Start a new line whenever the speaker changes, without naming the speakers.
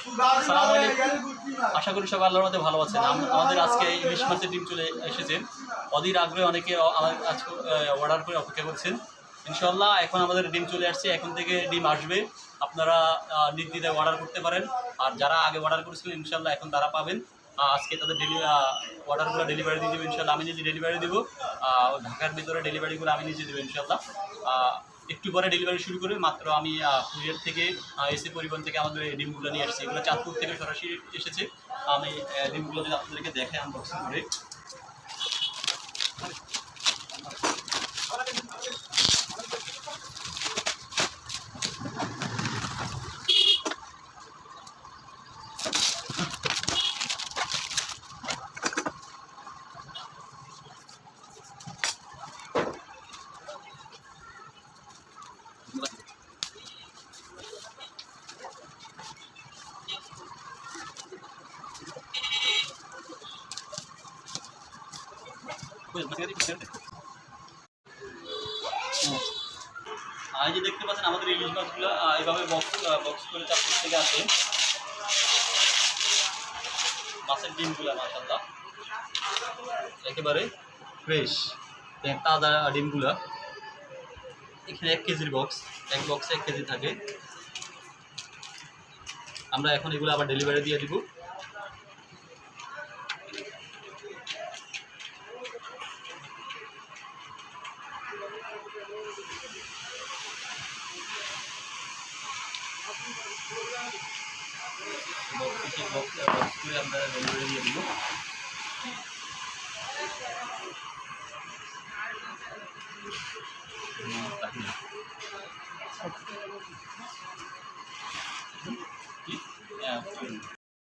আসসালামু আলাইকুম। আশা করি সবাই আল্লাহর মধ্যে ভালো আছেন। আমাদের আজকে ইলিশ মাছের ডিম চলে এসেছে। অধীর আগ্রহে অনেকে আজকে অর্ডার করে অপেক্ষা করছেন। ইনশাল্লাহ এখন আমাদের ডিম চলে আসছে, এখন থেকে ডিম আসবে। আপনারা নির্দ্বিধায় অর্ডার করতে পারেন। আর যারা আগে অর্ডার করেছিলেন ইনশাল্লাহ এখন তারা পাবেন। আজকে তাদের অর্ডারগুলো ডেলিভারি দিয়ে দেবো ইনশাল্লাহ। আমি নিজে ডেলিভারি দেবো। ঢাকার ভিতরে ডেলিভারিগুলো আমি নিজে দেবো ইনশাল্লাহ। একটু পরে ডেলিভারি শুরু করবে। মাত্র আমি কুরিয়ার থেকে এসি পরিবহন থেকে আমাদের এই ডিমগুলো নিয়ে আসছি। এগুলো চাঁদপুর থেকে সরাসরি এসেছে। আমি ডিমগুলো যদি আপনাদেরকে দেখে আনবক্সিং করে। এই যে দেখতে পাচ্ছেন আমাদের ইলিশ মাছগুলো এইভাবে বক্স করে চারপাশ থেকে আসে। মাছের ডিমগুলো মাশাআল্লাহ একেবারে ফ্রেশ তাজা ডিমগুলো। এখানে 1 কেজির বক্স, এক বক্সে 1 কেজি থাকে। আমরা এখন এগুলো আবার ডেলিভারি দিয়ে দিব। বক্স করে আমরা ডেলিভারি দিয়ে দিব। কি